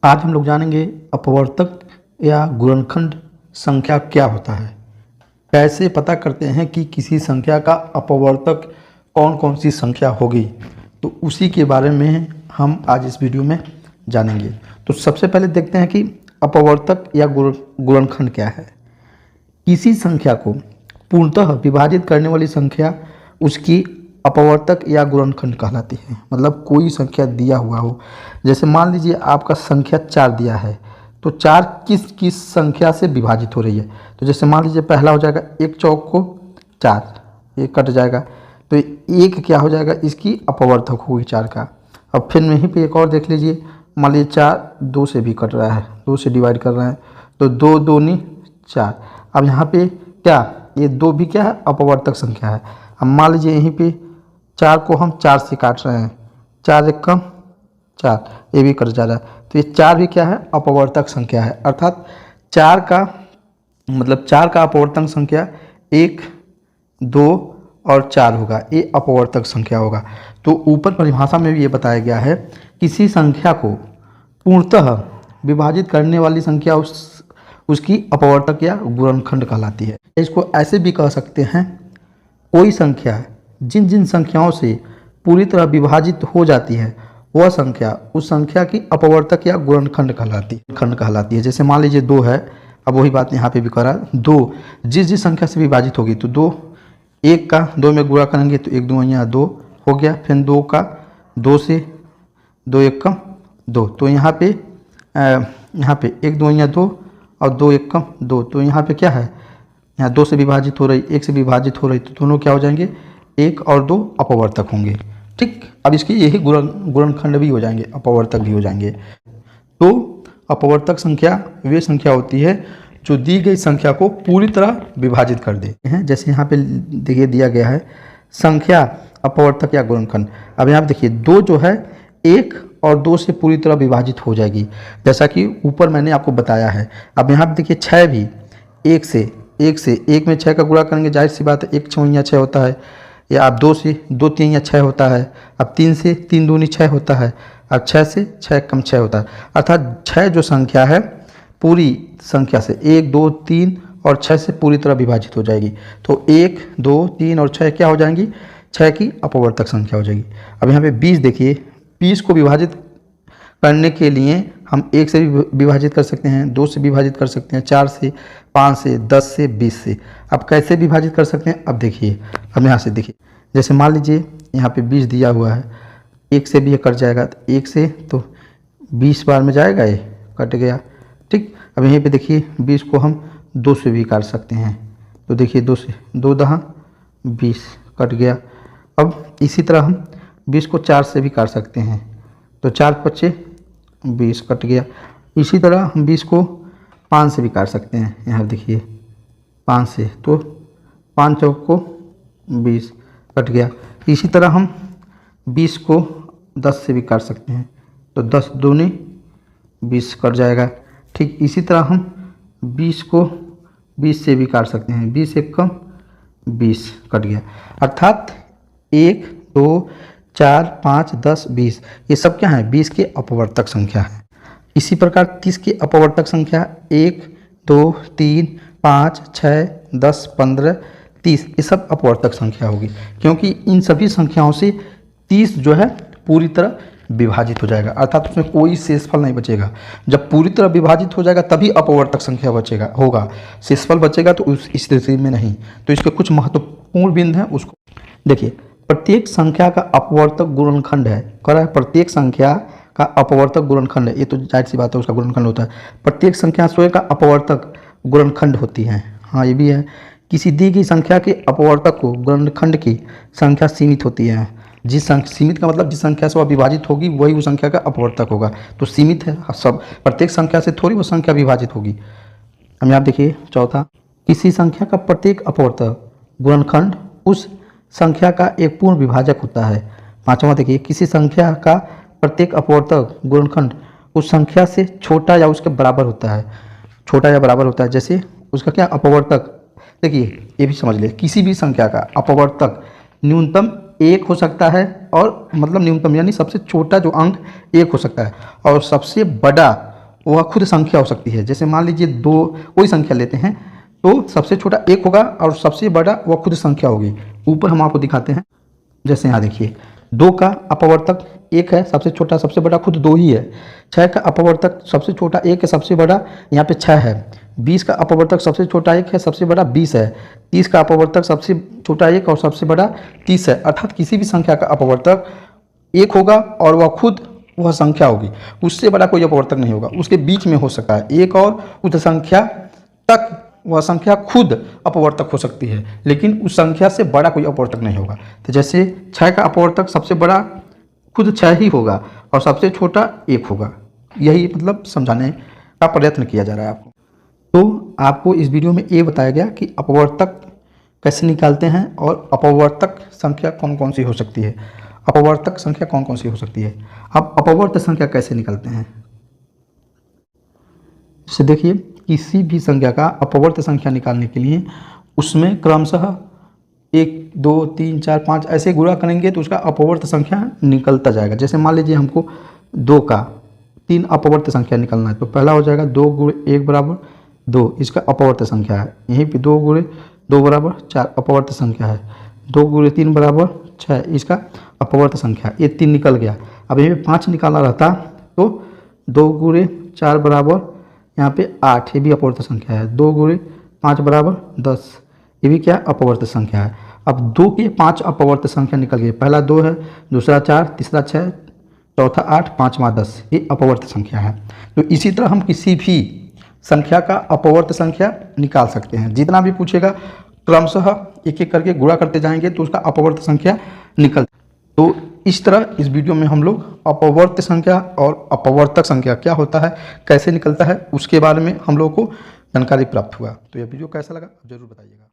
आज हम लोग जानेंगे अपवर्तक या गुणनखंड संख्या क्या होता है, कैसे पता करते हैं कि किसी संख्या का अपवर्तक कौन कौन सी संख्या होगी, तो उसी के बारे में हम आज इस वीडियो में जानेंगे। तो सबसे पहले देखते हैं कि अपवर्तक या गुणनखंड क्या है। किसी संख्या को पूर्णतः विभाजित करने वाली संख्या उसकी अपवर्तक या गुणनखंड कहलाती है। मतलब कोई संख्या दिया हुआ हो, जैसे मान लीजिए आपका संख्या 4 दिया है, तो 4 किस किस संख्या से विभाजित हो रही है। तो जैसे मान लीजिए पहला हो जाएगा 1 चौक को 4, ये कट जाएगा, तो 1 क्या हो जाएगा, इसकी अपवर्तक होगी 4 का। अब फिर यहीं पे एक और देख लीजिए, मान लीजिए 4 2 से भी कट रहा है, 2 से डिवाइड कर रहे हैं, तो 2 दूनी 4। अब यहाँ पे क्या, ये 2 भी क्या है, अपवर्तक संख्या है। अब मान लीजिए यहीं पे 4 को हम 4 से काट रहे हैं, 4 एक कम 4, ये भी कट जा रहा है, तो ये 4 भी क्या है, अपवर्तक संख्या है। अर्थात 4 का मतलब 4 का अपवर्तक संख्या 1, 2 और 4 होगा, ये अपवर्तक संख्या होगा। तो ऊपर परिभाषा में भी ये बताया गया है, किसी संख्या को पूर्णतः विभाजित करने वाली संख्या उसकी अपवर्तक या गुणनखंड कहलाती है। इसको ऐसे भी कह सकते हैं, कोई संख्या जिन जिन संख्याओं से पूरी तरह विभाजित हो जाती है वह संख्या उस संख्या की अपवर्तक या गुणनखंड कहलाती है। जैसे मान लीजिए 2 है, अब वही बात यहाँ पे भी करा, 2 जिस जिस संख्या से विभाजित होगी, तो 2 1 का 2 में गुणा करेंगे तो 1 2 यहाँ 2 हो गया, फिर 2 का 2 से 2 1 कम 2, तो यहाँ पे 1 2 यहाँ 2 और 2 1 कम 2, तो यहाँ पे क्या है, यहाँ 2 से विभाजित हो रही, 1 से विभाजित हो रही, तो दोनों क्या हो जाएंगे, 1 और 2 अपवर्तक होंगे। ठीक, अब इसके यही गुणनखंड भी हो जाएंगे, अपवर्तक भी हो जाएंगे। तो अपवर्तक संख्या वे संख्या होती है जो दी गई संख्या को पूरी तरह विभाजित कर दे हैं। जैसे यहाँ पे देखिए दिया गया है संख्या अपवर्तक या गुणनखंड। अब यहाँ पे देखिए 2 जो है 1 और 2 से पूरी तरह विभाजित हो जाएगी, जैसा कि ऊपर मैंने आपको बताया है। अब यहाँ पे देखिए 6 भी 1 से 1 में 6 का गुणा करेंगे, जाहिर सी बात है 1 6 या 6 होता है, या आप 2 से 2 3 या 6 होता है, अब 3 से 3 दूनी 6 होता है, अब 6 से 6 कम 6 होता है। अर्थात 6 जो संख्या है पूरी संख्या से 1 2 3 और 6 से पूरी तरह विभाजित हो जाएगी, तो 1 2 3 और 6 क्या हो जाएंगी, 6 की अपवर्तक संख्या हो जाएगी। अब यहाँ पे 20 देखिए, 20 को विभाजित करने के लिए हम 1 से भी विभाजित कर सकते हैं, 2 से विभाजित कर सकते हैं, 4 से, 5 से, 10 से, 20 से। अब कैसे विभाजित कर सकते हैं, अब देखिए, अब यहाँ से देखिए, जैसे मान लीजिए यहाँ पे 20 दिया हुआ है, 1 से भी ये कट जाएगा, तो 1 से तो 20 बार में जाएगा, ये कट गया। ठीक, अब यहीं पे देखिए 20 को हम 2 से भी काट सकते हैं, तो देखिए 2 से 2 दहा 20 कट गया। अब इसी तरह हम 20 को 4 से भी काट सकते हैं, तो 4 पच्चे 20 कट गया। इसी तरह हम 20 को 5 से भी काट सकते हैं, यहाँ देखिए 5 से, तो 5 चौक को 20 कट गया। इसी तरह हम 20 को 10 से भी काट सकते हैं, तो 10 दूनी 20 कट जाएगा। ठीक, इसी तरह हम 20 को 20 से भी काट सकते हैं, 20 एक कम 20 कट गया। अर्थात 1 2 4 5 10 20 ये सब क्या है, 20 के अपवर्तक संख्या है। इसी प्रकार 30 की अपवर्तक संख्या 1 2 3 5 6 10 15 30 ये सब अपवर्तक संख्या होगी, क्योंकि इन सभी संख्याओं से 30 जो है पूरी तरह विभाजित हो जाएगा, अर्थात उसमें कोई शेषफल नहीं बचेगा। जब पूरी तरह विभाजित हो जाएगा तभी अपवर्तक संख्या बचेगा होगा, शेषफल बचेगा तो उस स्थिति में नहीं। तो इसके कुछ महत्वपूर्ण बिंदु हैं, उसको देखिए। प्रत्येक संख्या का अपवर्तक गुणनखंड है, कह रहा है प्रत्येक संख्या का अपवर्तक गुणनखंड है, ये तो जाहिर सी बात है उसका गुणनखंड होता है। प्रत्येक संख्या स्वयं का अपवर्तक गुणनखंड होती है, हाँ ये भी है। किसी दी गई संख्या के अपवर्तक को गुणनखंड की संख्या सीमित होती है। सीमित का मतलब जिस संख्या से वह विभाजित होगी वही उस संख्या का अपवर्तक होगा, तो सीमित है सब, प्रत्येक संख्या से थोड़ी वो संख्या विभाजित होगी। अब यहाँ देखिए चौथा, किसी संख्या का प्रत्येक अपवर्तक गुणनखंड उस संख्या का एक पूर्ण विभाजक होता है। पांचवा देखिए, किसी संख्या का प्रत्येक अपवर्तक गुणनखंड उस संख्या से छोटा या उसके बराबर होता है, छोटा या बराबर होता है। जैसे उसका क्या अपवर्तक, देखिए ये भी समझ ले, किसी भी संख्या का अपवर्तक न्यूनतम 1 हो सकता है, और मतलब न्यूनतम यानी सबसे छोटा जो अंक 1 हो सकता है, और सबसे बड़ा वह खुद संख्या हो सकती है। जैसे मान लीजिए दो कोई संख्या लेते हैं तो सबसे छोटा 1 होगा और सबसे बड़ा वह खुद संख्या होगी। ऊपर हम आपको दिखाते हैं, जैसे यहाँ देखिए 2 का अपवर्तक 1 है, सबसे छोटा सबसे बड़ा खुद 2 ही है। 6 का अपवर्तक सबसे छोटा 1 है, सबसे बड़ा यहाँ पे 6 है। 20 का अपवर्तक सबसे छोटा 1 है, सबसे बड़ा 20 है। 30 का अपवर्तक सबसे छोटा 1 और सबसे बड़ा 30 है। अर्थात किसी भी संख्या का अपवर्तक 1 होगा और वह खुद वह संख्या होगी, उससे बड़ा कोई अपवर्तक नहीं होगा। उसके बीच में हो सकता है 1 और उस संख्या तक वह संख्या खुद अपवर्तक हो सकती है, लेकिन उस संख्या से बड़ा कोई अपवर्तक नहीं होगा। तो जैसे 6 का अपवर्तक सबसे बड़ा खुद 6 ही होगा और सबसे छोटा 1 होगा। यही मतलब समझाने का प्रयत्न किया जा रहा है आपको। तो आपको इस वीडियो में ये बताया गया कि अपवर्तक कैसे निकालते हैं और अपवर्तक संख्या कौन कौन सी हो सकती है। अपवर्तक संख्या कौन कौन सी हो सकती है। अब अपवर्त संख्या कैसे निकालते हैं, जैसे देखिए किसी भी संख्या का अपवर्त संख्या निकालने के लिए उसमें क्रमशः 1 2 3 4 5 ऐसे गुणा करेंगे तो उसका अपवर्त संख्या निकलता जाएगा। जैसे मान लीजिए हमको 2 का 3 अपवर्त संख्या निकालना है तो पहला हो जाएगा 2 × 1 = 2, इसका अपवर्त संख्या है। यहीं पे 2 × 2 = 4 अपवर्त संख्या है। 2 × 3 = 6, इसका अपवर्त संख्या। ये 3 निकल गया। अब यहीं पे 5 निकालना रहता तो 2 × 4 = यहाँ पे 8, ये भी अपवर्त संख्या है। 2 × 5 = 10, ये भी क्या अपवर्त संख्या है। अब 2 के 5 अपवर्त संख्या निकल गई। पहला 2 है, दूसरा 4, तीसरा 6, चौथा 8, पाँचवा 10, ये अपवर्त संख्या है। तो इसी तरह हम किसी भी संख्या का अपवर्त संख्या निकाल सकते हैं। जितना भी पूछेगा क्रमशः एक एक करके गुणा करते जाएंगे तो उसका अपवर्त संख्या निकल। तो इस तरह इस वीडियो में हम लोग अपवर्त संख्या और अपवर्तक संख्या क्या होता है, कैसे निकलता है, उसके बारे में हम लोग को जानकारी प्राप्त हुआ। तो यह वीडियो कैसा लगा जरूर बताइएगा।